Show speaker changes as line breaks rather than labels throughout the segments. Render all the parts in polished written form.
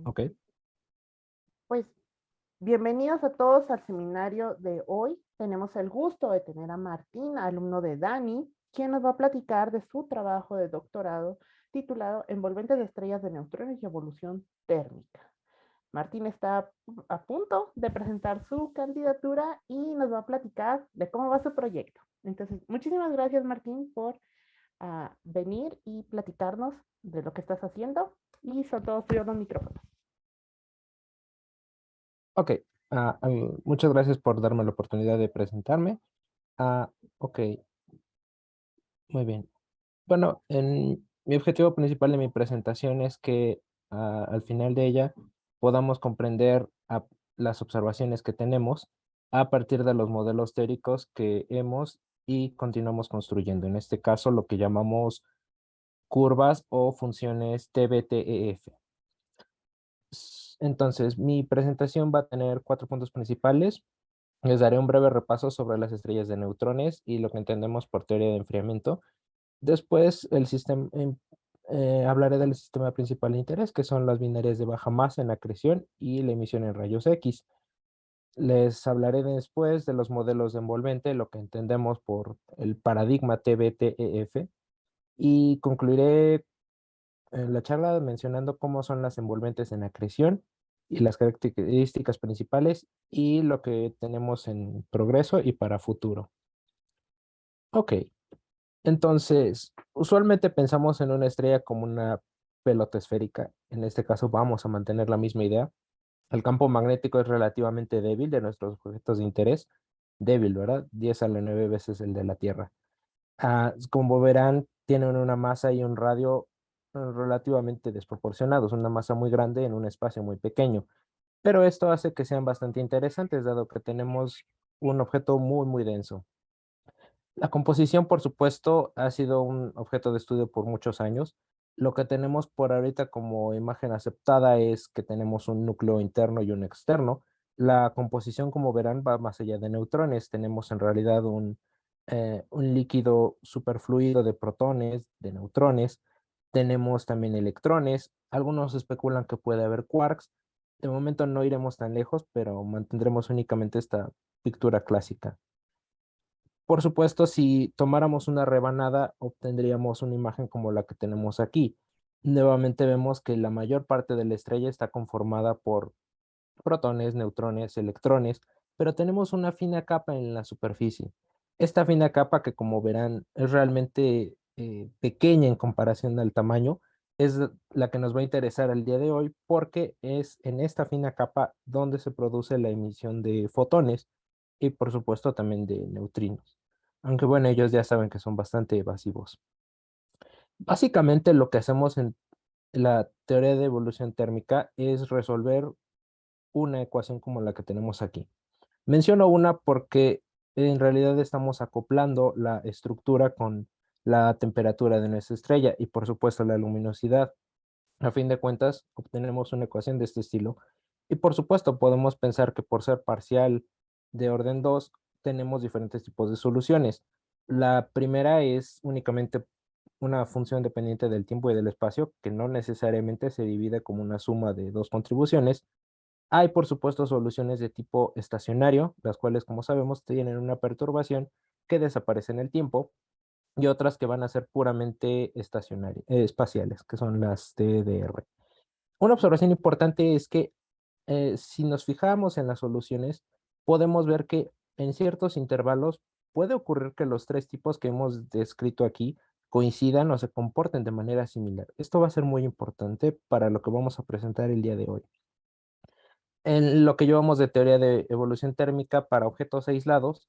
Ok,
Pues bienvenidos a todos al seminario de hoy. Tenemos el gusto de tener a Martín, alumno de Dani, quien nos va a platicar de su trabajo de doctorado titulado Envolventes de estrellas de neutrones y evolución térmica. Martín está a punto de presentar su candidatura y nos va a platicar de cómo va su proyecto. Entonces, muchísimas gracias, Martín, por venir y platicarnos de lo que estás haciendo. Y sobre todo, estoy los micrófonos.
ok. Muchas gracias por darme la oportunidad de presentarme. Ok, muy bien. Bueno, mi objetivo principal de mi presentación es que al final de ella podamos comprender las observaciones que tenemos a partir de los modelos teóricos que hemos y continuamos construyendo. En este caso, lo que llamamos curvas o funciones TBTEF. Entonces, mi presentación va a tener 4 puntos principales. Les daré un breve repaso sobre las estrellas de neutrones y lo que entendemos por teoría de enfriamiento. Después, hablaré del sistema principal de interés, que son las binarias de baja masa en acreción y la emisión en rayos X. Les hablaré después de los modelos de envolvente, lo que entendemos por el paradigma TBTEF, y concluiré la charla mencionando cómo son las envolventes en acreción y las características principales y lo que tenemos en progreso y para futuro. Ok, entonces, usualmente pensamos en una estrella como una pelota esférica. En este caso vamos a mantener la misma idea. El campo magnético es relativamente débil de nuestros objetos de interés. Débil, ¿verdad? 10 a la 9 veces el de la Tierra. Como verán, tienen una masa y un radio relativamente desproporcionados, una masa muy grande en un espacio muy pequeño. Pero esto hace que sean bastante interesantes, dado que tenemos un objeto muy, muy denso. La composición, por supuesto, ha sido un objeto de estudio por muchos años. Lo que tenemos por ahorita como imagen aceptada es que tenemos un núcleo interno y un externo. La composición, como verán, va más allá de neutrones. Tenemos en realidad un líquido superfluido de protones, de neutrones. Tenemos también electrones. Algunos especulan que puede haber quarks. De momento no iremos tan lejos, pero mantendremos únicamente esta pictura clásica. Por supuesto, si tomáramos una rebanada, obtendríamos una imagen como la que tenemos aquí. Nuevamente vemos que la mayor parte de la estrella está conformada por protones, neutrones, electrones, pero tenemos una fina capa en la superficie. Esta fina capa, que como verán es realmente pequeña en comparación al tamaño, es la que nos va a interesar el día de hoy porque es en esta fina capa donde se produce la emisión de fotones y por supuesto también de neutrinos. Aunque bueno, ellos ya saben que son bastante evasivos. Básicamente lo que hacemos en la teoría de evolución térmica es resolver una ecuación como la que tenemos aquí. Menciono una porque en realidad estamos acoplando la estructura con la temperatura de nuestra estrella y por supuesto la luminosidad. A fin de cuentas, obtenemos una ecuación de este estilo. Y por supuesto, podemos pensar que por ser parcial de orden 2 tenemos diferentes tipos de soluciones. La primera es únicamente una función dependiente del tiempo y del espacio, que no necesariamente se divide como una suma de dos contribuciones. Hay, por supuesto, soluciones de tipo estacionario, las cuales, como sabemos, tienen una perturbación que desaparece en el tiempo, y otras que van a ser puramente espaciales, que son las TDR. Una observación importante es que si nos fijamos en las soluciones, podemos ver que en ciertos intervalos puede ocurrir que los tres tipos que hemos descrito aquí coincidan o se comporten de manera similar. Esto va a ser muy importante para lo que vamos a presentar el día de hoy. En lo que llevamos de teoría de evolución térmica para objetos aislados,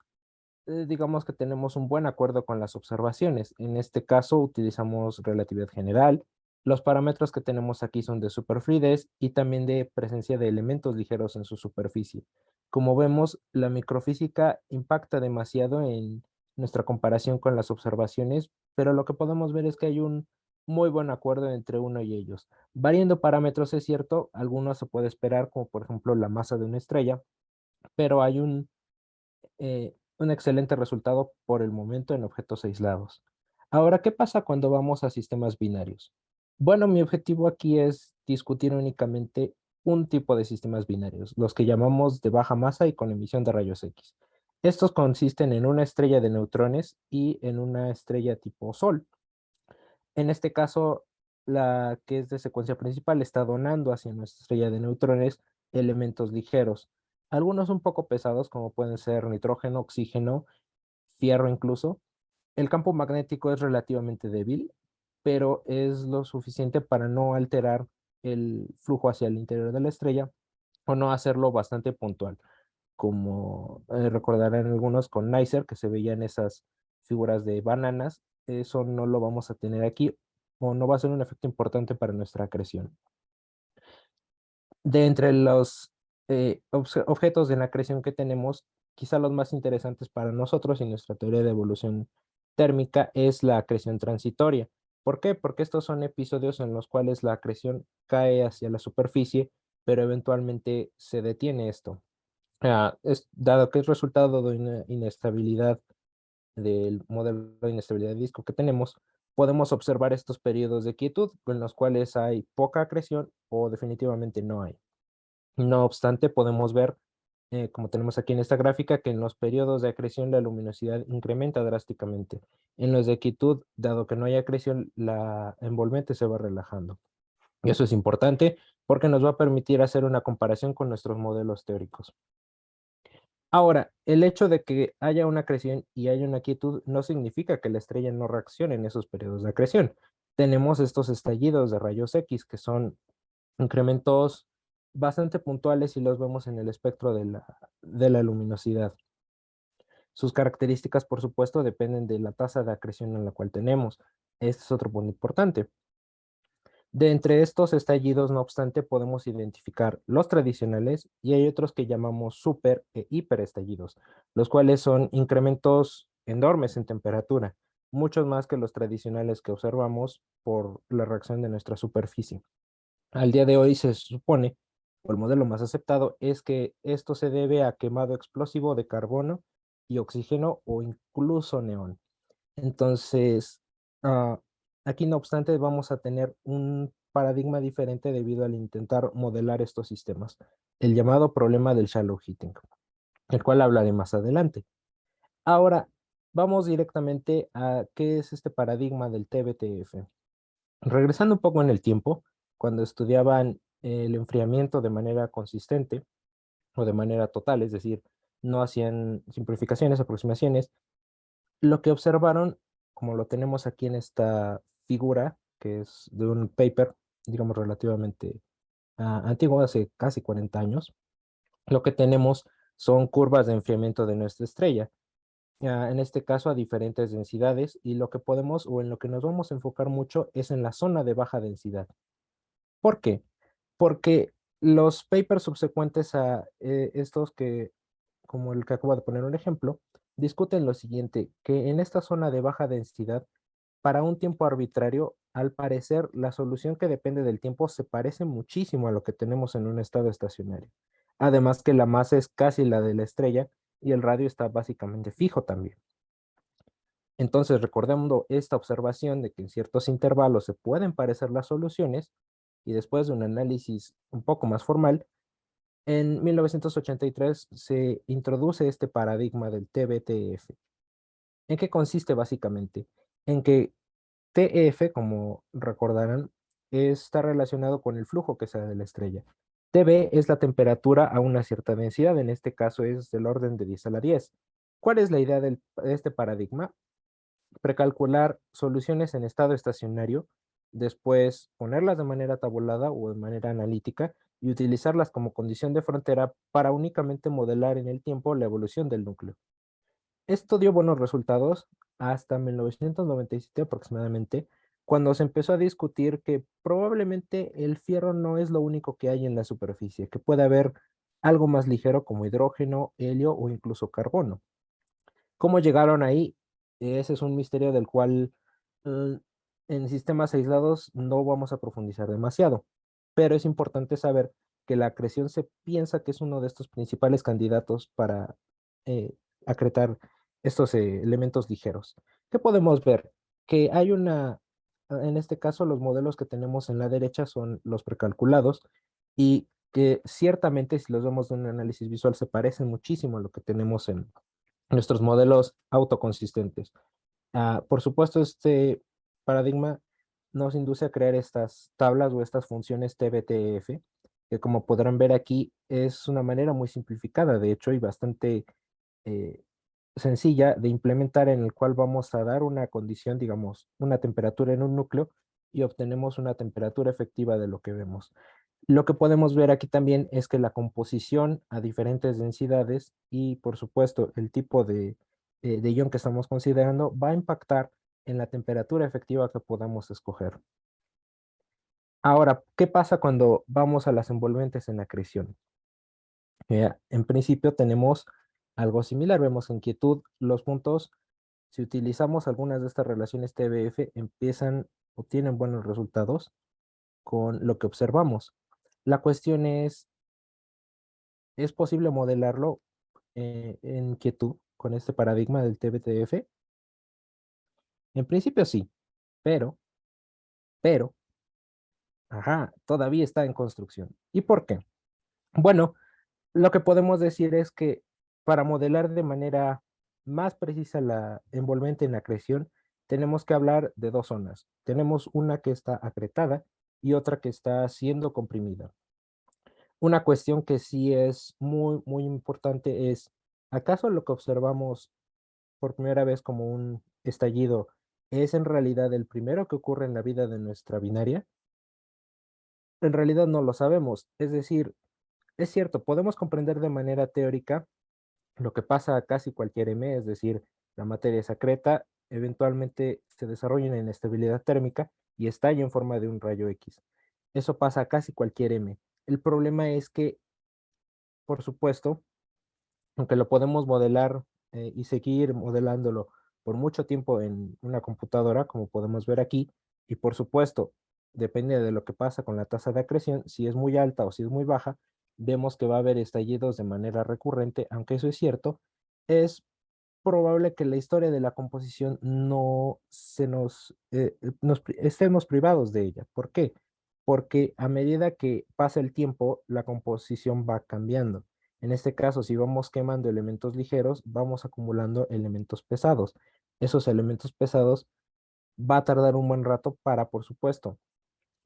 digamos que tenemos un buen acuerdo con las observaciones. En este caso utilizamos relatividad general. Los parámetros que tenemos aquí son de superfluidez y también de presencia de elementos ligeros en su superficie. Como vemos, la microfísica impacta demasiado en nuestra comparación con las observaciones, pero lo que podemos ver es que hay un muy buen acuerdo entre uno y ellos. Variando parámetros es cierto, algunos se puede esperar, como por ejemplo la masa de una estrella, pero hay un excelente resultado por el momento en objetos aislados. Ahora, ¿qué pasa cuando vamos a sistemas binarios? Bueno, mi objetivo aquí es discutir únicamente un tipo de sistemas binarios, los que llamamos de baja masa y con emisión de rayos X. Estos consisten en una estrella de neutrones y en una estrella tipo Sol. En este caso, la que es de secuencia principal está donando hacia nuestra estrella de neutrones elementos ligeros, algunos un poco pesados como pueden ser nitrógeno, oxígeno, fierro incluso. El campo magnético es relativamente débil, pero es lo suficiente para no alterar el flujo hacia el interior de la estrella o no hacerlo bastante puntual, como recordarán algunos con NICER, que se veían esas figuras de bananas. Eso no lo vamos a tener aquí o no va a ser un efecto importante para nuestra acreción. De entre los objetos de la acreción que tenemos, quizá los más interesantes para nosotros y nuestra teoría de evolución térmica es la acreción transitoria. ¿Por qué? Porque estos son episodios en los cuales la acreción cae hacia la superficie, pero eventualmente se detiene esto. Dado que es resultado de una inestabilidad del modelo de inestabilidad de disco que tenemos, podemos observar estos periodos de quietud en los cuales hay poca acreción o definitivamente no hay. No obstante, podemos ver, como tenemos aquí en esta gráfica, que en los periodos de acreción la luminosidad incrementa drásticamente. En los de quietud, dado que no hay acreción, la envolvente se va relajando. Y eso es importante porque nos va a permitir hacer una comparación con nuestros modelos teóricos. Ahora, el hecho de que haya una acreción y haya una quietud no significa que la estrella no reaccione en esos periodos de acreción. Tenemos estos estallidos de rayos X que son incrementos bastante puntuales y los vemos en el espectro de la luminosidad. Sus características, por supuesto, dependen de la tasa de acreción en la cual tenemos. Este es otro punto importante. De entre estos estallidos, no obstante, podemos identificar los tradicionales y hay otros que llamamos super e hiperestallidos, los cuales son incrementos enormes en temperatura, muchos más que los tradicionales que observamos por la reacción de nuestra superficie. Al día de hoy se supone, o el modelo más aceptado, es que esto se debe a quemado explosivo de carbono y oxígeno o incluso neón. Entonces, ah, aquí no obstante vamos a tener un paradigma diferente debido al intentar modelar estos sistemas, el llamado problema del shallow heating, el cual hablaré más adelante. Ahora, vamos directamente a qué es este paradigma del TBTF. Regresando un poco en el tiempo, cuando estudiaban el enfriamiento de manera consistente o de manera total, es decir, no hacían simplificaciones, aproximaciones, lo que observaron, como lo tenemos aquí en esta figura, que es de un paper, digamos, relativamente antiguo, hace casi 40 años, lo que tenemos son curvas de enfriamiento de nuestra estrella, en este caso a diferentes densidades, y lo que podemos o en lo que nos vamos a enfocar mucho es en la zona de baja densidad. ¿Por qué? Porque los papers subsecuentes a estos que, como el que acabo de poner un ejemplo, discuten lo siguiente, que en esta zona de baja densidad, para un tiempo arbitrario, al parecer la solución que depende del tiempo se parece muchísimo a lo que tenemos en un estado estacionario. Además que la masa es casi la de la estrella y el radio está básicamente fijo también. Entonces, recordando esta observación de que en ciertos intervalos se pueden parecer las soluciones, y después de un análisis un poco más formal, en 1983 se introduce este paradigma del TBTF. ¿En qué consiste básicamente? En que TF, como recordarán, está relacionado con el flujo que sale de la estrella. TB es la temperatura a una cierta densidad, en este caso es del orden de 10 a la 10. ¿Cuál es la idea de este paradigma? Precalcular soluciones en estado estacionario, después ponerlas de manera tabulada o de manera analítica y utilizarlas como condición de frontera para únicamente modelar en el tiempo la evolución del núcleo. Esto dio buenos resultados hasta 1997 aproximadamente, cuando se empezó a discutir que probablemente el fierro no es lo único que hay en la superficie, que puede haber algo más ligero como hidrógeno, helio o incluso carbono. ¿Cómo llegaron ahí? Ese es un misterio del cual eh, en sistemas aislados no vamos a profundizar demasiado, pero es importante saber que la acreción se piensa que es uno de estos principales candidatos para eh, acretar estos elementos ligeros. ¿Qué podemos ver? Que hay en este caso los modelos que tenemos en la derecha son los precalculados y que ciertamente si los vemos de un análisis visual se parecen muchísimo a lo que tenemos en nuestros modelos autoconsistentes. Por supuesto, este paradigma nos induce a crear estas tablas o estas funciones TBTF, que como podrán ver aquí es una manera muy simplificada, de hecho, y bastante eh, sencilla de implementar, en el cual vamos a dar una condición, digamos, una temperatura en un núcleo y obtenemos una temperatura efectiva de lo que vemos. Lo que podemos ver aquí también es que la composición a diferentes densidades y, por supuesto, el tipo de ion que estamos considerando va a impactar en la temperatura efectiva que podamos escoger. Ahora, ¿qué pasa cuando vamos a las envolventes en acreción? En principio tenemos algo similar, vemos en quietud los puntos. Si utilizamos algunas de estas relaciones TBF, empiezan o tienen buenos resultados con lo que observamos. La cuestión ¿es posible modelarlo en quietud con este paradigma del TBTF? En principio sí, pero, pero, ajá, todavía está en construcción. ¿Y por qué? Bueno, lo que podemos decir es que para modelar de manera más precisa la envolvente en acreción, tenemos que hablar de dos zonas. Tenemos una que está acretada y otra que está siendo comprimida. Una cuestión que sí es muy, muy importante es, ¿acaso lo que observamos por primera vez como un estallido es en realidad el primero que ocurre en la vida de nuestra binaria? En realidad no lo sabemos. Es decir, es cierto, podemos comprender de manera teórica lo que pasa a casi cualquier M, es decir, la materia secreta eventualmente se desarrolla en inestabilidad térmica y estalla en forma de un rayo X. Eso pasa a casi cualquier M. El problema es que, por supuesto, aunque lo podemos modelar y seguir modelándolo por mucho tiempo en una computadora, como podemos ver aquí, y por supuesto, depende de lo que pasa con la tasa de acreción, si es muy alta o si es muy baja, vemos que va a haber estallidos de manera recurrente, aunque eso es cierto, es probable que la historia de la composición no se estemos privados de ella. ¿Por qué? Porque a medida que pasa el tiempo, la composición va cambiando. En este caso, si vamos quemando elementos ligeros, vamos acumulando elementos pesados. Esos elementos pesados va a tardar un buen rato para, por supuesto,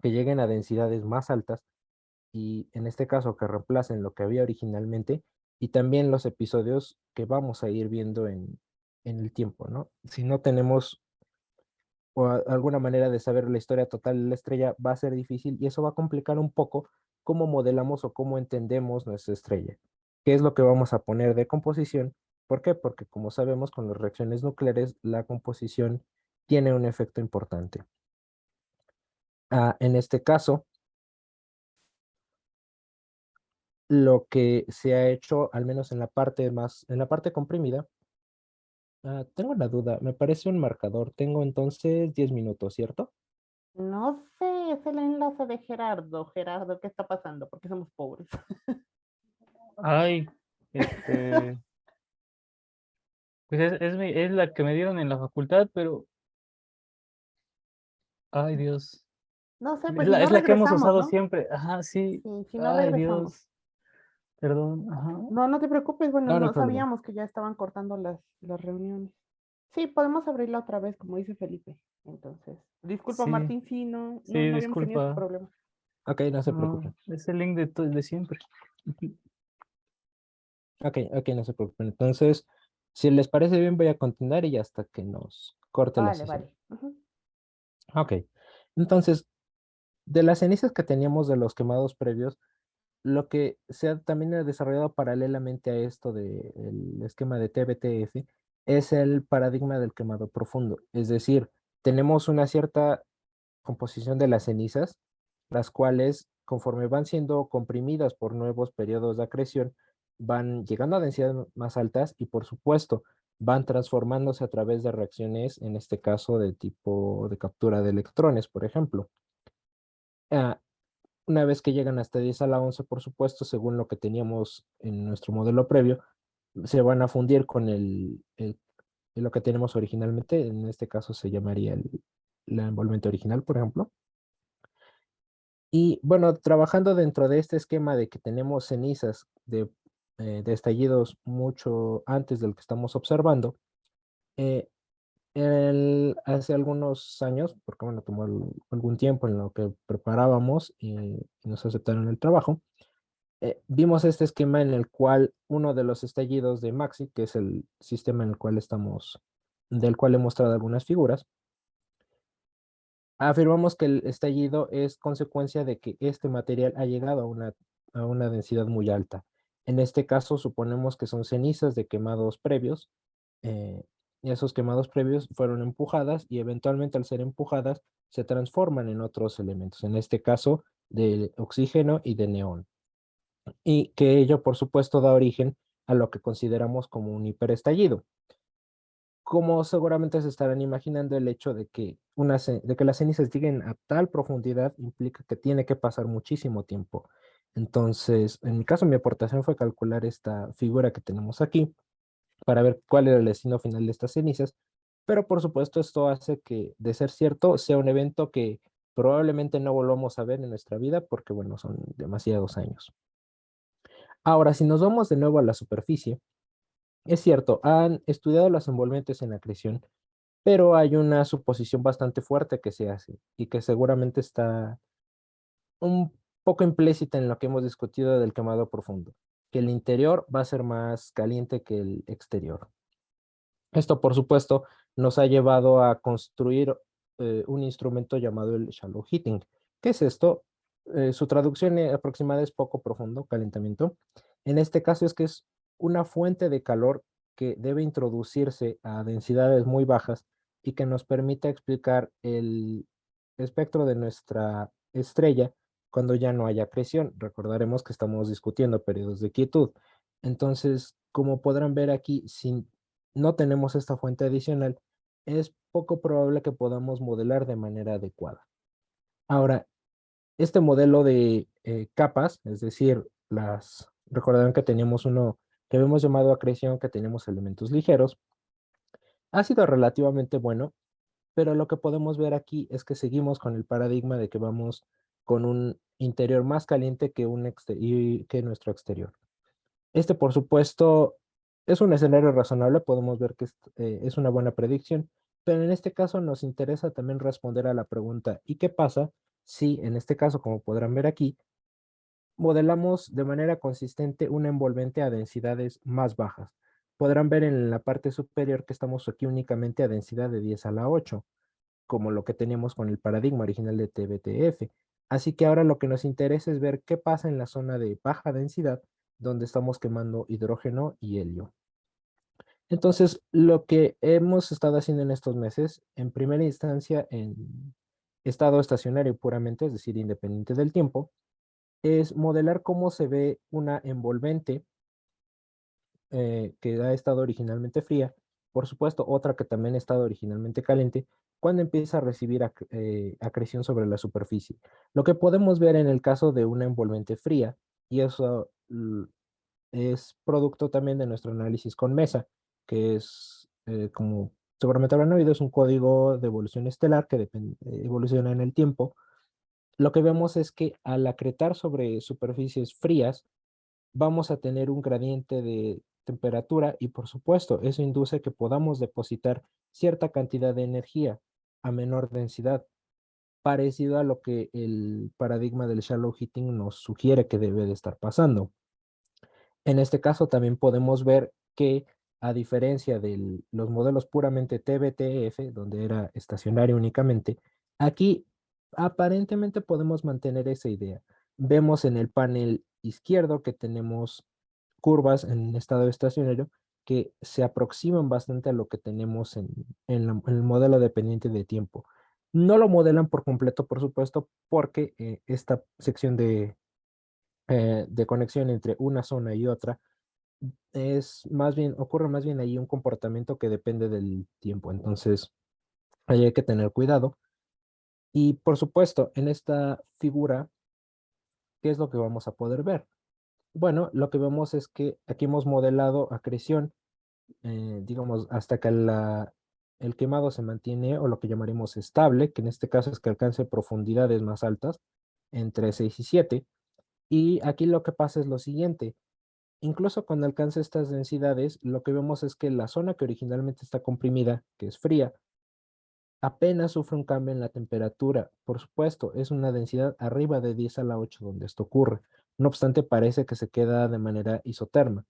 que lleguen a densidades más altas y en este caso que reemplacen lo que había originalmente y también los episodios que vamos a ir viendo en el tiempo, ¿no? Si no tenemos alguna manera de saber la historia total de la estrella, va a ser difícil y eso va a complicar un poco cómo modelamos o cómo entendemos nuestra estrella. ¿Qué es lo que vamos a poner de composición? ¿Por qué? Porque como sabemos, con las reacciones nucleares, la composición tiene un efecto importante. En este caso, lo que se ha hecho, al menos en la parte comprimida, tengo una duda, me parece un marcador, tengo entonces 10 minutos, ¿cierto?
No sé, es el enlace de Gerardo. Gerardo, ¿qué está pasando? Porque somos pobres.
Ay, este, pues es la que me dieron en la facultad, pero, ay Dios,
No sé, pues
es
si no
es la que hemos
regresamos,
usado
¿no?
siempre. Ajá, sí.
Sí, si no
Ay
regresamos.
Dios, perdón. Ajá.
No, no te preocupes, bueno,
No, no hay
no
problema.
sabíamos que ya estaban cortando las reuniones. Sí, podemos abrirla otra vez, como dice Felipe. Entonces, disculpa
Sí,
Martín, sí, no,
sí,
no, no habíamos tenido ese
disculpa.
problema.
Ok, no se
No,
preocupen.
es el link de siempre.
Ok, ok, no se preocupen. Entonces, si les parece bien, voy a continuar y hasta que nos corte la
Vale,
sesión.
vale. Ujú.
Ok, entonces, de las cenizas que teníamos de los quemados previos, lo que también ha desarrollado paralelamente a esto del esquema de TBTF es el paradigma del quemado profundo. Es decir, tenemos una cierta composición de las cenizas, las cuales, conforme van siendo comprimidas por nuevos periodos de acreción, van llegando a densidades más altas y, por supuesto, van transformándose a través de reacciones, en este caso de tipo de captura de electrones, por ejemplo. Ah, una vez que llegan hasta 10 a la 11, por supuesto, según lo que teníamos en nuestro modelo previo, se van a fundir con lo que tenemos originalmente. En este caso se llamaría la envolvente original, por ejemplo. Y bueno, trabajando dentro de este esquema de que tenemos cenizas de estallidos mucho antes del que estamos observando, eh, hace algunos años, porque bueno, tomó algún tiempo en lo que preparábamos y nos aceptaron el trabajo, vimos este esquema en el cual uno de los estallidos de Maxi, que es el sistema en el cual del cual he mostrado algunas figuras, afirmamos que el estallido es consecuencia de que este material ha llegado a una densidad muy alta. En este caso, suponemos que son cenizas de quemados previos, eh, y esos quemados previos fueron empujadas y eventualmente al ser empujadas se transforman en otros elementos, en este caso de oxígeno y de neón. Y que ello, por supuesto, da origen a lo que consideramos como un hiperestallido. Como seguramente se estarán imaginando, el hecho de que, de que las cenizas lleguen a tal profundidad implica que tiene que pasar muchísimo tiempo. Entonces, en mi caso, mi aportación fue calcular esta figura que tenemos aquí para ver cuál era el destino final de estas cenizas, pero por supuesto esto hace que, de ser cierto, sea un evento que probablemente no volvamos a ver en nuestra vida porque, bueno, son demasiados años. Ahora, si nos vamos de nuevo a la superficie, es cierto, han estudiado los envolventes en acreción, pero hay una suposición bastante fuerte que se hace y que seguramente está un poco implícita en lo que hemos discutido del quemado profundo, que el interior va a ser más caliente que el exterior. Esto, por supuesto, nos ha llevado a construir un instrumento llamado el shallow heating. ¿Qué es esto? Su traducción aproximada es poco profundo, calentamiento. En este caso es que es una fuente de calor que debe introducirse a densidades muy bajas y que nos permita explicar el espectro de nuestra estrella cuando ya no haya acreción. Recordaremos que estamos discutiendo periodos de quietud. Entonces, como podrán ver aquí, si no tenemos esta fuente adicional, es poco probable que podamos modelar de manera adecuada. Ahora, este modelo de capas, es decir, recordarán que teníamos uno que habíamos llamado acreción, que tenemos elementos ligeros, ha sido relativamente bueno, pero lo que podemos ver aquí es que seguimos con el paradigma de que vamos con un interior más caliente que, que nuestro exterior. Este, por supuesto, es un escenario razonable, podemos ver que es una buena predicción, pero en este caso nos interesa también responder a la pregunta, ¿y qué pasa si, en este caso, como podrán ver aquí, modelamos de manera consistente un envolvente a densidades más bajas? Podrán ver en la parte superior que estamos aquí únicamente a densidad de 10 a la 8, como lo que teníamos con el paradigma original de TBTF. Así que ahora lo que nos interesa es ver qué pasa en la zona de baja densidad, donde estamos quemando hidrógeno y helio. Entonces, lo que hemos estado haciendo en estos meses, en primera instancia en estado estacionario puramente, es decir, independiente del tiempo, es modelar cómo se ve una envolvente que ha estado originalmente fría, por supuesto, otra que también ha estado originalmente caliente, cuando empieza a recibir acreción sobre la superficie. Lo que podemos ver en el caso de una envolvente fría, y eso es producto también de nuestro análisis con MESA, que es, como seguramente habrán oído, es un código de evolución estelar que evoluciona en el tiempo. Lo que vemos es que al acretar sobre superficies frías, vamos a tener un gradiente de temperatura y por supuesto eso induce que podamos depositar cierta cantidad de energía a menor densidad, parecido a lo que el paradigma del shallow heating nos sugiere que debe de estar pasando. En este caso también podemos ver que, a diferencia de los modelos puramente TBTF, donde era estacionario únicamente, aquí aparentemente podemos mantener esa idea. Vemos en el panel izquierdo que tenemos curvas en estado estacionario que se aproximan bastante a lo que tenemos en el modelo dependiente de tiempo. No lo modelan por completo, por supuesto, porque esta sección de conexión entre una zona y otra ocurre más bien ahí un comportamiento que depende del tiempo. Entonces, ahí hay que tener cuidado. Y por supuesto, en esta figura, ¿qué es lo que vamos a poder ver? Bueno, lo que vemos es que aquí hemos modelado acreción, digamos, hasta que el quemado se mantiene o lo que llamaremos estable, que en este caso es que alcance profundidades más altas. entre 6 y 7. Y aquí lo que pasa es lo siguiente. Incluso cuando alcanza estas densidades, lo que vemos es que la zona que originalmente está comprimida, que es fría, apenas sufre un cambio en la temperatura. Por supuesto, es una densidad arriba de 10 a la 8 donde esto ocurre. No obstante, parece que se queda de manera isoterma.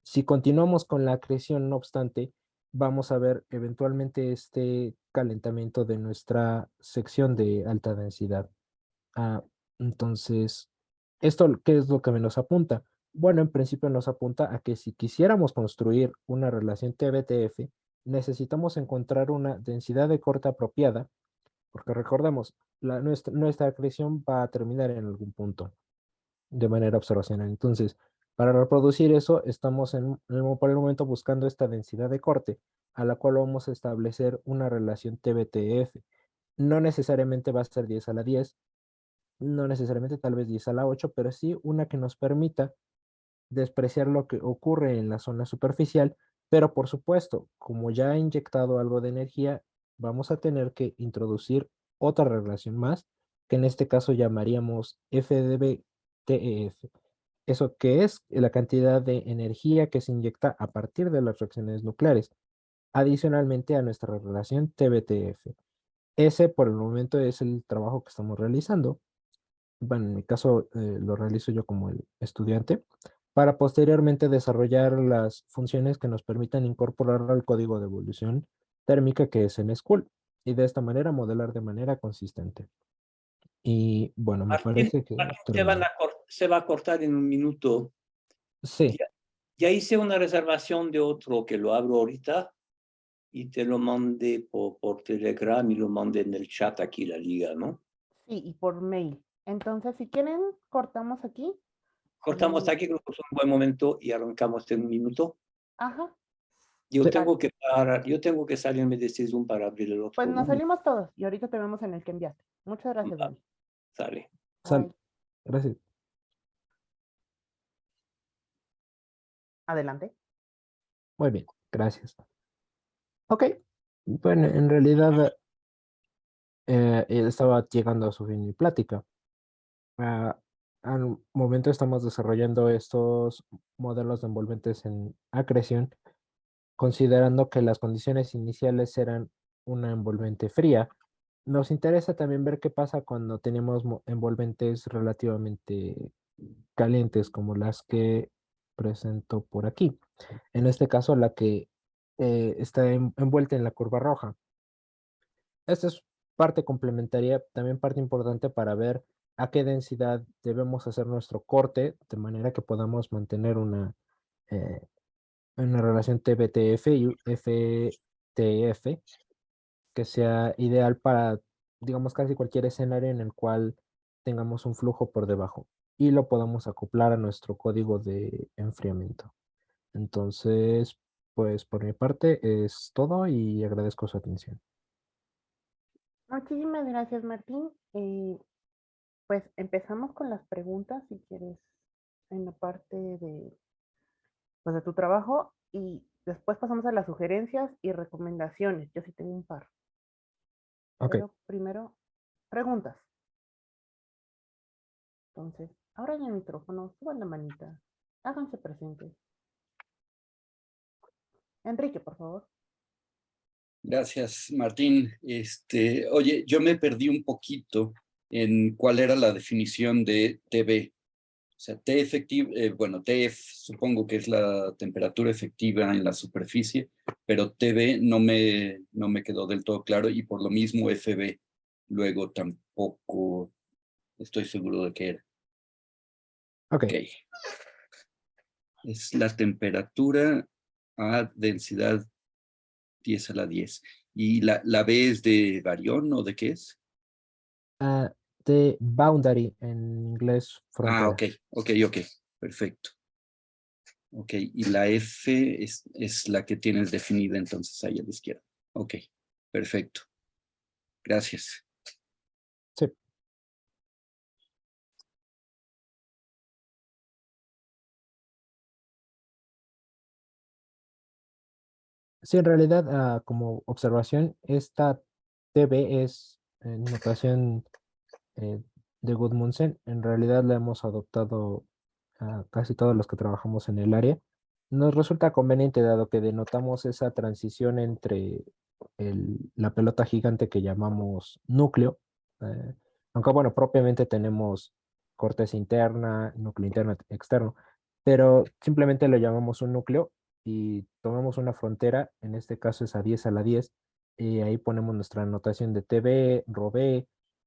Si continuamos con la acreción, no obstante, vamos a ver eventualmente este calentamiento de nuestra sección de alta densidad. Ah, entonces, ¿esto qué es lo que nos apunta? Bueno, en principio nos apunta a que si quisiéramos construir una relación TBTF, necesitamos encontrar una densidad de corte apropiada, porque recordemos, nuestra acreción va a terminar en algún punto de manera observacional. Entonces, para reproducir eso, estamos por el momento buscando esta densidad de corte, a la cual vamos a establecer una relación TBTF. No necesariamente va a ser 10 a la 10, no necesariamente tal vez 10 a la 8, pero sí una que nos permita despreciar lo que ocurre en la zona superficial, pero por supuesto, como ya ha inyectado algo de energía, vamos a tener que introducir otra relación más, que en este caso llamaríamos FDB-TEF. Eso que es la cantidad de energía que se inyecta a partir de las reacciones nucleares, adicionalmente a nuestra relación TBTF. Ese por el momento es el trabajo que estamos realizando. Bueno, en mi caso lo realizo yo como el estudiante, para posteriormente desarrollar las funciones que nos permitan incorporar al código de evolución térmica que es en School y de esta manera modelar de manera consistente. Y bueno, me
Martín,
parece que
Martín,
terminé.
se va a cortar en un minuto.
Sí,
Ya, ya hice una reservación de otro que lo abro ahorita y te lo mandé por Telegram y lo mandé en el chat aquí la liga, ¿no?
Sí, y por mail. Entonces, si quieren, cortamos aquí.
Cortamos
Y,
aquí, creo que es un buen momento y arrancamos en un minuto.
ajá,
Yo
sí,
tengo que yo tengo que salirme de este Zoom para abrir el
pues
otro,
nos
¿no?
salimos todos y ahorita te vemos en el que enviaste. Muchas gracias,
Va,
Dani.
sale.
Bye.
gracias.
Adelante.
Muy bien, gracias. Ok, bueno, en realidad estaba llegando a su fin mi plática. Ah, al momento estamos desarrollando estos modelos de envolventes en acreción, considerando que las condiciones iniciales eran una envolvente fría. Nos interesa también ver qué pasa cuando tenemos envolventes relativamente calientes, como las que presento por aquí. En este caso, la que está envuelta en la curva roja. Esta es parte complementaria, también parte importante para ver a qué densidad debemos hacer nuestro corte, de manera que podamos mantener eh, una relación TBTF y FTF que sea ideal para, digamos, casi cualquier escenario en el cual tengamos un flujo por debajo y lo podamos acoplar a nuestro código de enfriamiento. Entonces, pues por mi parte es todo y agradezco su atención.
Muchísimas gracias, Martín. Pues empezamos con las preguntas, si quieres, en la parte de, pues, de tu trabajo y después pasamos a las sugerencias y recomendaciones. Yo sí tengo un par.
Ok.
Pero primero, preguntas. Entonces, abran el micrófono, suban la manita, háganse presentes. Enrique, por favor.
Gracias, Martín. Oye, yo me perdí un poquito en cuál era la definición de TB. O sea, T efectiva, bueno, TF supongo que es la temperatura efectiva en la superficie, pero TB no me quedó del todo claro y por lo mismo FB luego tampoco estoy seguro de qué era.
Ok.
Ok. Es la temperatura a densidad 10 a la 10. ¿Y la B es de barión o de qué es?
De boundary en inglés
Ah,
frontera.
ok, perfecto. Ok, y la F es la que tienes definida entonces ahí a la izquierda. Ok, perfecto. Gracias.
Sí. Sí, en realidad, como observación, esta TB es en notación de Gudmundsen. En realidad la hemos adoptado a casi todos los que trabajamos en el área. Nos resulta conveniente dado que denotamos esa transición entre la pelota gigante que llamamos núcleo, eh, aunque bueno, propiamente tenemos corteza interna, núcleo interno, externo, pero simplemente lo llamamos un núcleo y tomamos una frontera, en este caso es a 10 a la 10, y ahí ponemos nuestra anotación de TB, ROB,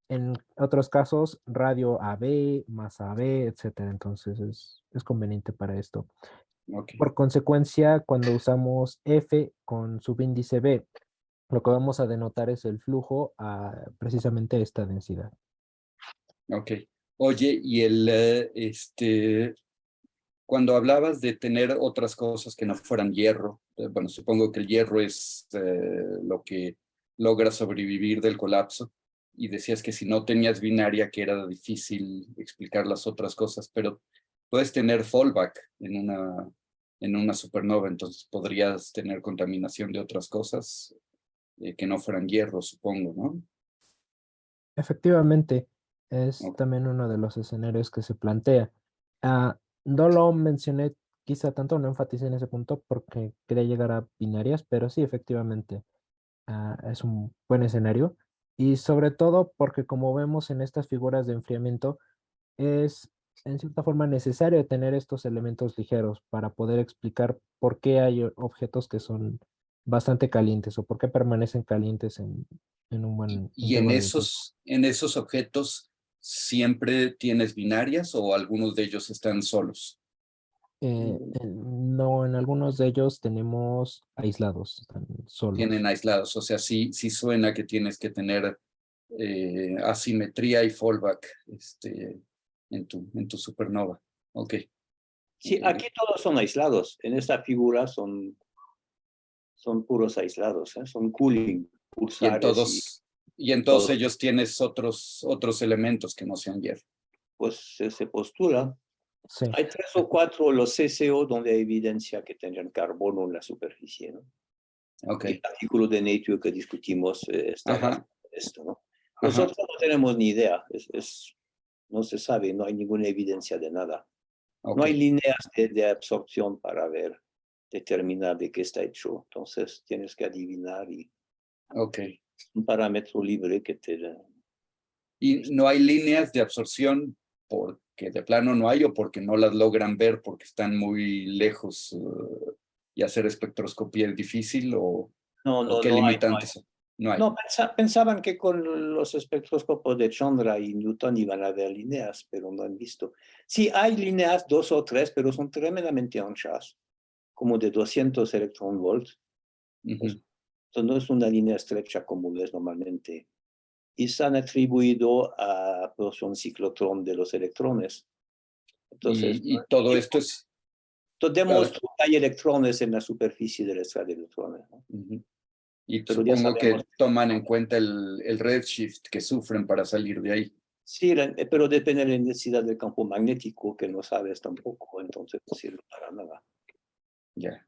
en otros casos radio AB, más AB, etcétera. Entonces es conveniente para esto.
Ok,
Por consecuencia, cuando usamos F con subíndice B, lo que vamos a denotar es el flujo a precisamente esta densidad.
ok. Oye, y cuando hablabas de tener otras cosas que no fueran hierro, bueno, supongo que el hierro es lo que logra sobrevivir del colapso, y decías que si no tenías binaria, que era difícil explicar las otras cosas, pero puedes tener fallback en una supernova, entonces podrías tener contaminación de otras cosas que no fueran hierro, supongo, ¿no?
Efectivamente, es
Ok.
también uno de los escenarios que se plantea. No lo mencioné quizá tanto, no enfaticé en ese punto porque quería llegar a binarias, pero sí, efectivamente, es un buen escenario. Y sobre todo porque como vemos en estas figuras de enfriamiento, es en cierta forma necesario tener estos elementos ligeros para poder explicar por qué hay objetos que son bastante calientes o por qué permanecen calientes en un buen
Y
intervalo de tiempo.
en esos objetos siempre tienes binarias o algunos de ellos están solos.
No, en algunos de ellos tenemos aislados, están
Tienen
solos.
aislados, o sea, sí, sí suena que tienes que tener asimetría y fallback en tu supernova. Ok.
Sí, aquí todos son aislados. En esta figura son puros aislados, ¿eh? Son cooling,
Y en
pulsares y
todos, y en todos
todo.
ellos tienes otros elementos que no sean hierro.
Pues se postula.
Sí,
Hay 3 o 4 los CCO donde hay evidencia que tendrían carbono en la superficie, ¿no?
Ok.
Y el artículo de Nature que discutimos está basado
Ajá,
en esto, ¿no?
ajá.
Nosotros no tenemos ni idea, no se sabe, no hay ninguna evidencia de nada. No
Ok,
hay líneas de absorción para determinar de qué está hecho. Entonces tienes que adivinar y
ok.
un parámetro libre que te...
Y no hay líneas de absorción porque de plano no hay o porque no las logran ver porque están muy lejos y hacer espectroscopía es difícil
No,
o
no,
qué
no hay.
limitantes son. No hay.
No, pensaban que con los espectroscopos de Chandra y Newton iban a haber líneas, pero no han visto. Sí, hay líneas, 2 o 3, pero son tremendamente anchas, como de 200 electronvolts.
Ujú.
Entonces, no es una línea estrecha como es normalmente. Y se han atribuido a porción ciclotrón de los electrones. Entonces,
Y todo esto es, a
demuestro que hay electrones en la superficie de la esfera de electrones, ¿no?
ujú. Y
Pero ya
supongo
sabemos.
que toman en cuenta el redshift que sufren para salir de ahí.
Sí, pero depende de la intensidad del campo magnético, que no sabes tampoco, entonces no sirve para nada.
Ya,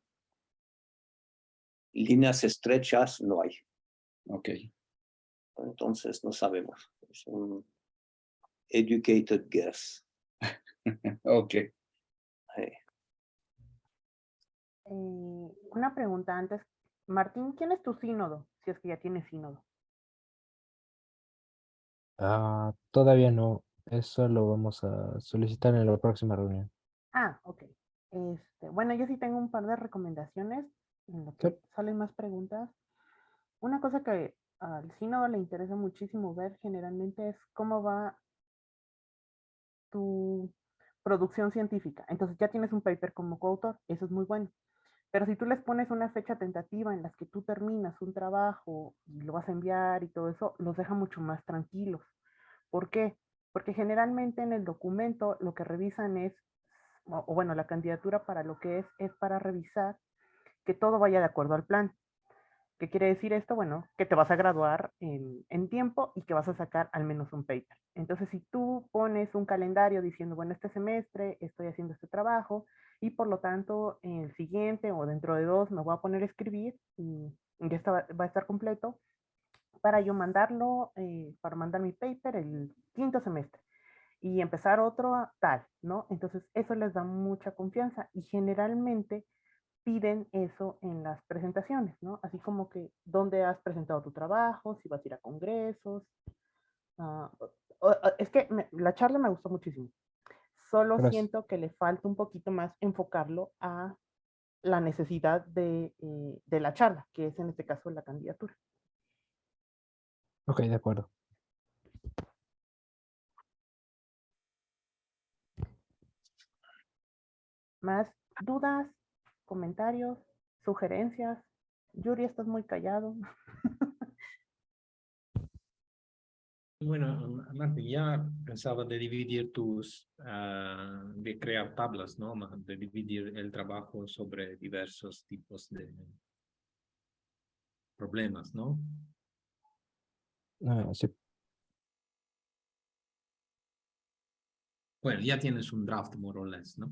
Líneas estrechas no hay,
ok.
entonces no sabemos. Es un educated guess.
Ok.
Una pregunta antes. Martín, ¿quién es tu sínodo? Si es que ya tienes sínodo.
Todavía no. Eso lo vamos a solicitar en la próxima reunión.
Ah, ok. Bueno, yo sí tengo un par de recomendaciones en lo
Sí.
que salen más preguntas. Una cosa que al sínodo le interesa muchísimo ver generalmente es cómo va tu producción científica. Entonces ya tienes un paper como coautor, eso es muy bueno. Pero si tú les pones una fecha tentativa en la que tú terminas un trabajo y lo vas a enviar y todo eso, los deja mucho más tranquilos. ¿Por qué? Porque generalmente en el documento lo que revisan es, o bueno, la candidatura para lo que es para revisar que todo vaya de acuerdo al plan. ¿Qué quiere decir esto? Bueno, que te vas a graduar en tiempo y que vas a sacar al menos un paper. Entonces, si tú pones un calendario diciendo, bueno, este semestre estoy haciendo este trabajo y por lo tanto en el siguiente o dentro de 2 me voy a poner a escribir y ya va a estar completo para yo mandarlo, para mandar mi paper el quinto semestre. y empezar otro tal, ¿no? Entonces, eso les da mucha confianza y generalmente piden eso en las presentaciones, ¿no? Así como que dónde has presentado tu trabajo, si vas a ir a congresos. Uh, es que la charla me gustó muchísimo. Solo
Gracias.
siento que le falta un poquito más enfocarlo a la necesidad de la charla, que es en este caso la candidatura.
Ok, de acuerdo.
¿Más dudas, comentarios, sugerencias? Yuri, estás muy callado.
Bueno, Martín, ya pensaba de dividir de crear tablas, ¿no? De dividir el trabajo sobre diversos tipos de problemas, ¿no?
Sí.
Bueno, ya tienes un draft, more or less, ¿no?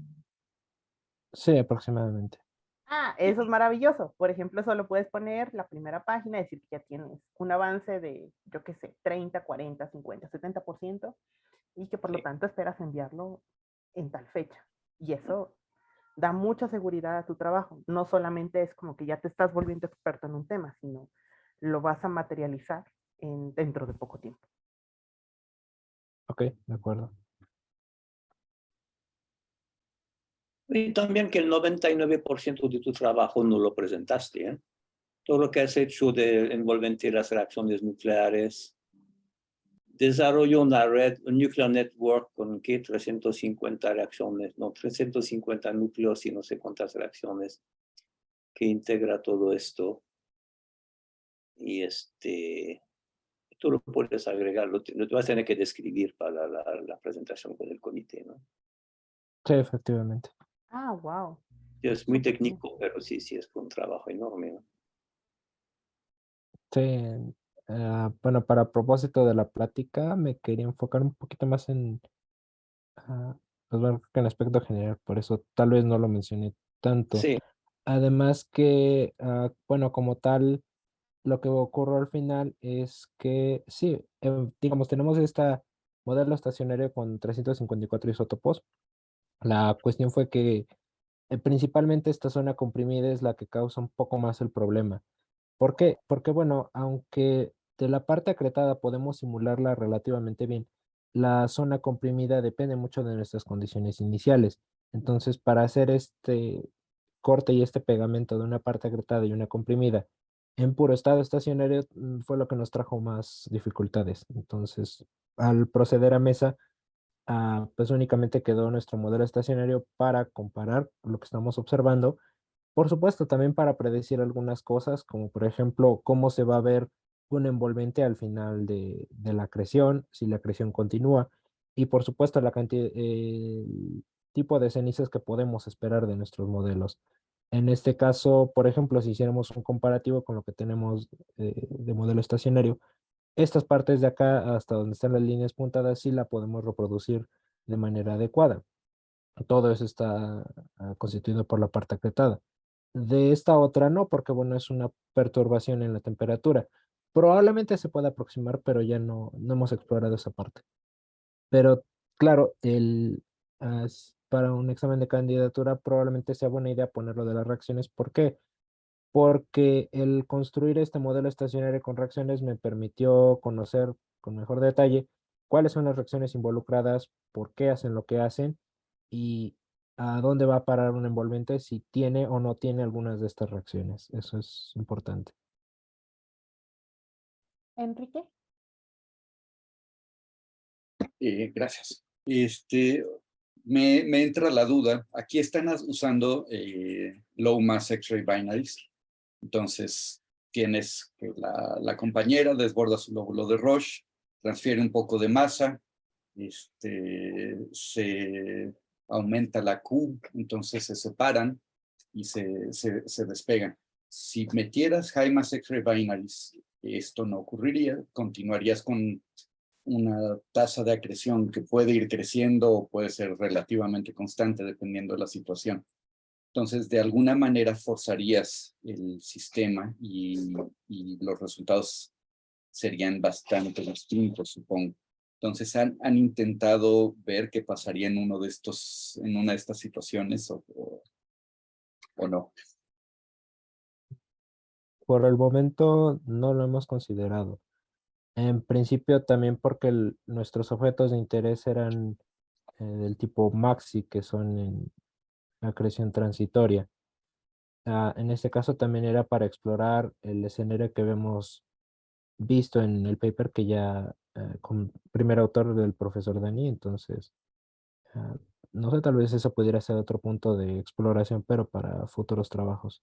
Sí, aproximadamente.
Ah, eso es maravilloso. Por ejemplo, solo puedes poner la primera página, decir que ya tienes un avance de, yo qué sé, 30, 40, 50, 70%, y que por lo tanto esperas enviarlo en tal fecha. Y eso da mucha seguridad a tu trabajo. No solamente es como que ya te estás volviendo experto en un tema, sino lo vas a materializar dentro de poco tiempo.
Ok, de acuerdo.
Y también que el 99% de tu trabajo no lo presentaste, ¿eh? Todo lo que has hecho de envolvente las reacciones nucleares, desarrolló una red, un nuclear network con ¿qué? 350 reacciones, no, 350 núcleos y no sé cuántas reacciones que integra todo esto. Y tú lo puedes agregar, lo vas a tener que describir para la presentación con el comité, ¿no?
Sí, efectivamente.
Ah, wow.
Es muy
Súper bien.
técnico, pero sí es un trabajo enorme, ¿no?
Sí, bueno, para propósito de la plática, me quería enfocar un poquito más pues bueno, en el aspecto general, por eso tal vez no lo mencioné tanto.
Sí,
Además que, bueno, como tal, lo que ocurrió al final es que sí, digamos, tenemos este modelo estacionario con 354 isótopos. La cuestión fue que principalmente esta zona comprimida es la que causa un poco más el problema. ¿Por qué? Porque, bueno, aunque de la parte acretada podemos simularla relativamente bien, la zona comprimida depende mucho de nuestras condiciones iniciales. Entonces, para hacer este corte y este pegamento de una parte acretada y una comprimida en puro estado estacionario fue lo que nos trajo más dificultades. Entonces, al proceder a mesa, pues únicamente quedó nuestro modelo estacionario para comparar lo que estamos observando. Por supuesto, también para predecir algunas cosas, como por ejemplo, cómo se va a ver un envolvente al final de la acreción, si la acreción continúa, y por supuesto la cantidad, el tipo de cenizas que podemos esperar de nuestros modelos. En este caso, por ejemplo, si hiciéramos un comparativo con lo que tenemos de modelo estacionario, estas partes de acá, hasta donde están las líneas puntadas, sí la podemos reproducir de manera adecuada. Todo eso está constituido por la parte acretada. De esta otra no, porque bueno, es una perturbación en la temperatura. Probablemente se pueda aproximar, pero ya no hemos explorado esa parte. Pero claro, para un examen de candidatura probablemente sea buena idea ponerlo de las reacciones. ¿Por qué? Porque el construir este modelo estacionario con reacciones me permitió conocer con mejor detalle cuáles son las reacciones involucradas, por qué hacen lo que hacen y a dónde va a parar un envolvente si tiene o no tiene algunas de estas reacciones. Eso es importante.
Enrique.
Gracias. Me entra la duda. Aquí están usando low mass X-ray binaries. Entonces, tienes que la compañera desborda su lóbulo de Roche, transfiere un poco de masa, se aumenta la Q, entonces se separan y se despegan. Si metieras high mass X-ray binaries, esto no ocurriría, continuarías con una tasa de acreción que puede ir creciendo o puede ser relativamente constante dependiendo de la situación. Entonces, de alguna manera forzarías el sistema y los resultados serían bastante distintos, supongo. Entonces, ¿han intentado ver qué pasaría en una de estas situaciones o no?
Por el momento no lo hemos considerado. En principio también porque nuestros objetos de interés eran del tipo Maxi, que son en acreción transitoria. En este caso también era para explorar el escenario que vemos visto en el paper que ya con primer autor del profesor Dani, entonces ah, no sé, tal vez eso pudiera ser otro punto de exploración, pero para futuros trabajos.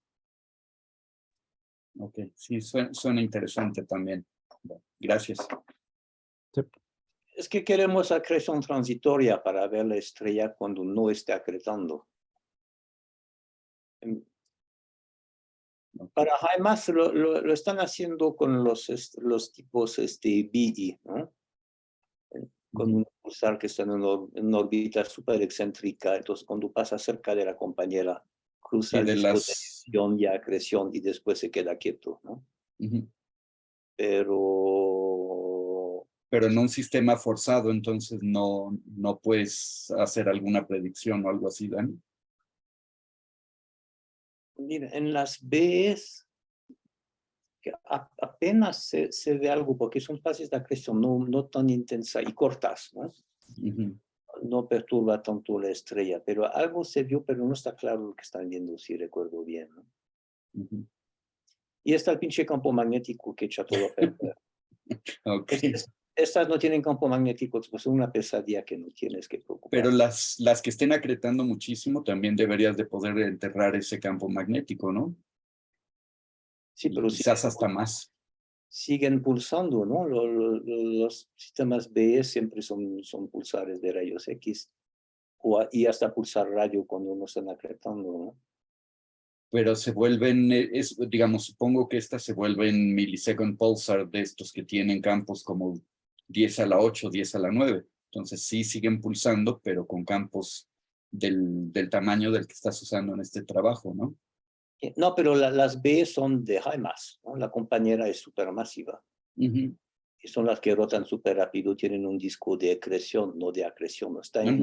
Ok, sí, suena interesante también. Bueno, gracias.
Sí.
Es que queremos acreción transitoria para ver la estrella cuando no esté acretando. Para HIMARS lo están haciendo con los tipos BE, ¿no? Con un pulsar que está en una órbita súper excéntrica, entonces cuando pasa cerca de la compañera, cruza el disco de acreción y acreción y después se queda quieto, ¿no?
Pero en un sistema forzado, entonces no puedes hacer alguna predicción o algo así, Dani.
Mira, en las Bs que apenas se ve algo porque son fases de acreción no tan intensas y cortas, ¿no? No perturba tanto la estrella, pero algo se vio, pero no está claro lo que están viendo, si recuerdo bien, ¿no? Y está el pinche campo magnético que echa todo a perder.
Okay.
Estas no tienen campo magnético, pues es una pesadilla que no tienes que preocupar.
Pero las que estén acretando muchísimo, también deberías de poder enterrar ese campo magnético, ¿no?
Sí, pero
quizás hasta más.
Siguen pulsando, ¿no? Los sistemas BE siempre son pulsares de rayos X y hasta pulsar radio cuando no están acretando, ¿no?
Pero se vuelven, digamos, supongo que estas se vuelven millisecond pulsar de estos que tienen campos como 10 a la 8, 10 a la 9. Entonces sí siguen pulsando, pero con campos del tamaño del que estás usando en este trabajo, ¿no?
No, pero las B son de HIMARS, ¿no? La compañera es supermasiva. Y son las que rotan súper rápido, tienen un disco de acreción, no de acreción. Están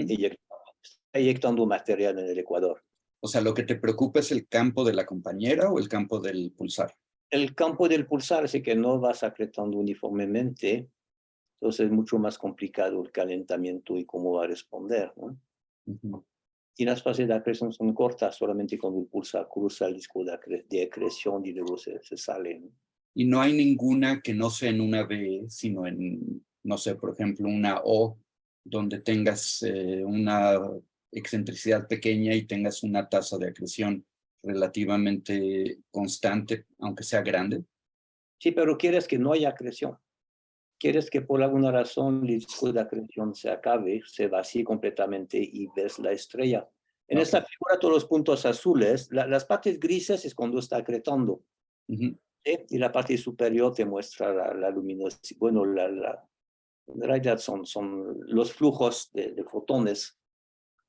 eyectando material en el ecuador.
O sea, ¿lo que te preocupa es el campo de la compañera o el campo del pulsar?
El campo del pulsar es que no vas acretando uniformemente, entonces es mucho más complicado el calentamiento y cómo va a responder, ¿no? Y las fases de acreción son cortas, solamente cuando el pulsar cruza el disco de acreción y luego se sale, ¿no?
Y no hay ninguna que no sea en una B, sino en, no sé, por ejemplo, una O, donde tengas una excentricidad pequeña y tengas una tasa de acreción relativamente constante, aunque sea grande.
Sí, pero quieres que no haya acreción. Quieres que por alguna razón el disco de acreción se acabe, se vacíe completamente y ves la estrella. En esta figura todos los puntos azules, las partes grises es cuando está acretando. ¿Sí? Y la parte superior te muestra la luminosidad. Bueno, en realidad son los flujos de fotones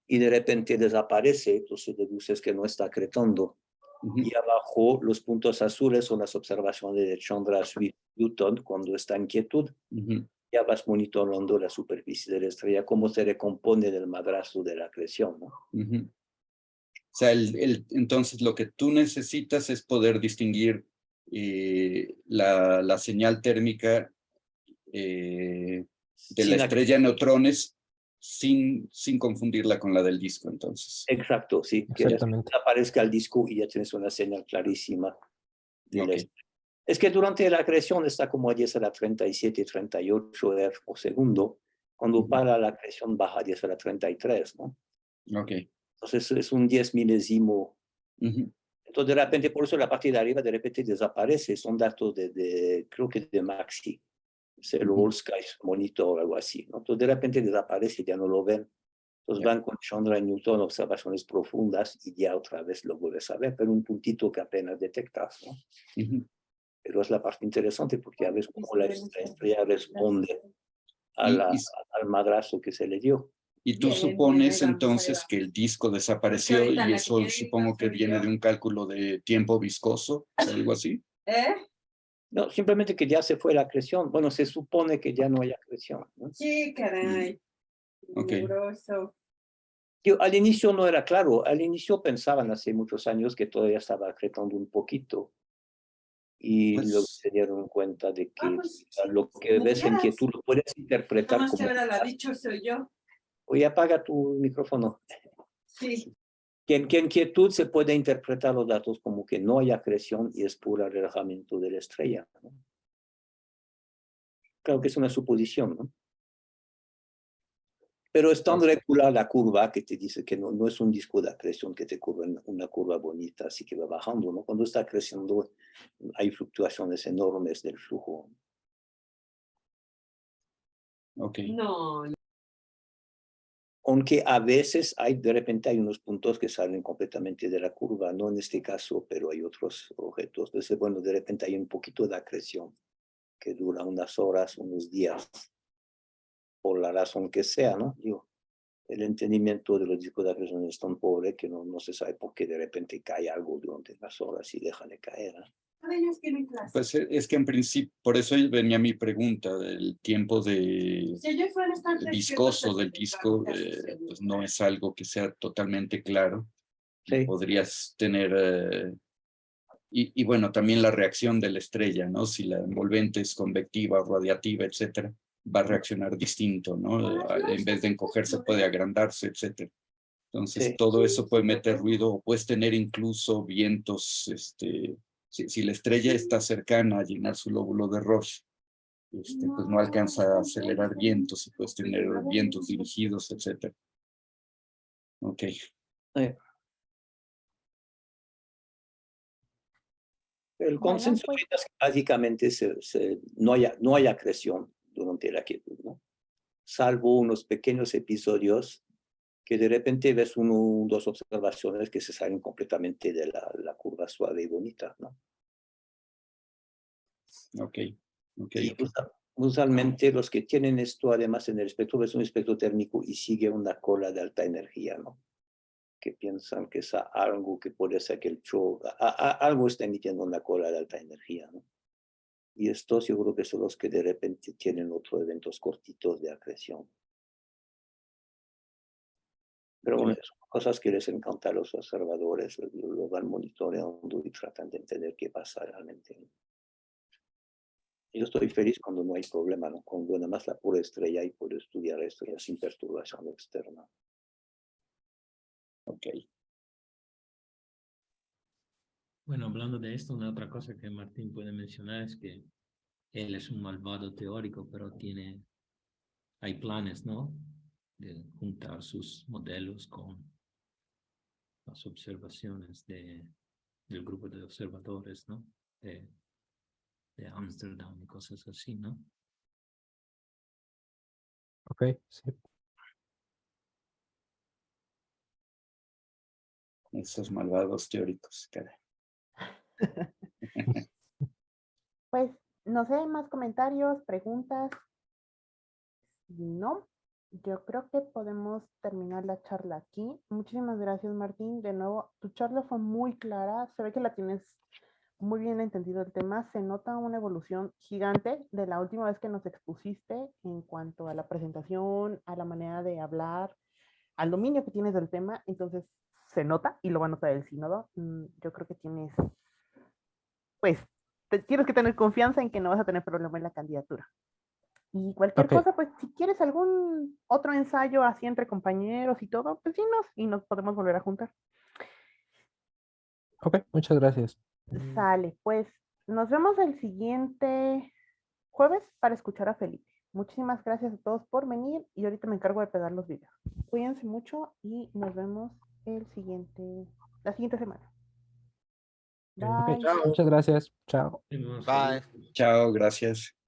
y de repente desaparece, entonces deduces que no está acretando. Y abajo los puntos azules son las observaciones de Chandra Swift-Newton cuando está en quietud. Ya vas monitorando la superficie de la estrella, cómo se recompone del madrazo de la acreción, ¿no?
O sea, entonces lo que tú necesitas es poder distinguir la señal térmica de la estrella de neutrones sin confundirla con la del disco, entonces.
Exacto, sí.
Exactamente.
Que aparezca el disco y ya tienes una señal clarísima.
Okay.
Es que durante la acreción está como a 10 a la 37, 38 Hz por segundo. Cuando para la acreción baja a 10 a la 33, ¿no?
Ok.
Entonces es un 10 milésimo. Entonces de repente, por eso la parte de arriba de repente desaparece. Son datos creo que de Maxi. El All Sky Monitor o algo así, ¿no? Entonces de repente desaparece, ya no lo ven. Entonces van con Chandra y Newton, observaciones profundas y ya otra vez lo vuelves a ver, pero un puntito que apenas detectas, ¿no? Pero es la parte interesante porque ya ves cómo la estrella responde al madrazo que se le dio.
Y tú supones entonces que el disco desapareció y eso supongo que viene de un cálculo de tiempo viscoso, algo así.
No, simplemente que ya se fue la acreción. Bueno, se supone que ya no hay acreción, ¿no?
Sí, caray.
Ok.
Mugroso.
Al inicio no era claro. Al inicio pensaban hace muchos años que todavía estaba acretando un poquito. Y luego
Pues,
se dieron cuenta de que
Pues, sí,
lo que
como
ves en
quieras.
quietud lo puedes interpretar
Nada más que
como...
ahora la dicho soy yo.
Oye, apaga tu micrófono.
Sí.
Que en quietud se puede interpretar los datos como que no hay acreción y es puro relajamiento de la estrella, ¿no? Claro que es una suposición, ¿no? Pero es tan regular la curva que te dice que no es un disco de acreción que te curva en una curva bonita, así que va bajando, ¿no? Cuando está creciendo hay fluctuaciones enormes del flujo.
ok.
No,
Aunque a veces de repente hay unos puntos que salen completamente de la curva, no en este caso, pero hay otros objetos. Entonces, bueno, de repente hay un poquito de acreción que dura unas horas, unos días, por la razón que sea, ¿no? Digo, el entendimiento de los discos de acreción es tan pobre que no se sabe por qué de repente cae algo durante las horas y deja de caer, ¿no?
ahora ellos tienen clase.
Pues es que en principio, por eso venía mi pregunta, del tiempo de
Si ellos fueran estar
viscoso del disco, pues no es algo que sea totalmente claro.
Sí.
Podrías tener, y bueno, también la reacción de la estrella, ¿no? Si la envolvente es convectiva, radiativa, etcétera, va a reaccionar distinto, ¿no? En vez de encogerse puede agrandarse, etcétera. Entonces,
Sí.
todo eso puede meter ruido, o puedes tener incluso vientos, si la estrella está cercana a llenar su lóbulo de Roche, pues no alcanza a acelerar vientos y puedes tener vientos dirigidos, etcétera. Ok.
El
Bueno,
consenso
pues,
ahorita es que básicamente no hay acreción durante la quietud, ¿no? Salvo unos pequeños episodios que de repente ves dos observaciones que se salen completamente de la curva suave y bonita, ¿no?
Ok.
Y usualmente los que tienen esto además en el espectro es un espectro térmico y sigue una cola de alta energía, ¿no? Que piensan que es algo que puede ser que el show, algo está emitiendo una cola de alta energía, ¿no? Y estos yo creo que son los que de repente tienen otros eventos cortitos de acreción. Pero bueno, son cosas que les encanta a los observadores, lo van monitoreando y tratan de entender qué pasa realmente. Yo estoy feliz cuando no hay problema, ¿no? Cuando nada más la pura estrella y puedo estudiar esto ya sin perturbación externa.
Ok.
Bueno, hablando de esto, una otra cosa que Martín puede mencionar es que él es un malvado teórico, pero hay planes, ¿no? De juntar sus modelos con las observaciones del grupo de observadores, ¿no? De Ámsterdam y cosas así, ¿no?
Ok, sí.
Esos malvados teóricos, caray.
pues, no sé, más comentarios, preguntas. Si no, yo creo que podemos terminar la charla aquí. Muchísimas gracias, Martín. De nuevo, tu charla fue muy clara. Se ve que la tienes muy bien entendido el tema. Se nota una evolución gigante de la última vez que nos expusiste en cuanto a la presentación, a la manera de hablar, al dominio que tienes del tema. Entonces, se nota y lo va a notar el sínodo. Yo creo que pues, tienes que tener confianza en que no vas a tener problema en la candidatura. Y cualquier
Ok,
cosa, pues si quieres algún otro ensayo así entre compañeros y todo, pues dinos y nos podemos volver a juntar.
ok, muchas gracias.
Sale, pues nos vemos el siguiente jueves para escuchar a Felipe. Muchísimas gracias a todos por venir y ahorita me encargo de pegar los videos. Cuídense mucho y nos vemos la siguiente semana.
Ok,
Bye.
muchas gracias. Chao.
Tenemos
Bye.
Chao, gracias.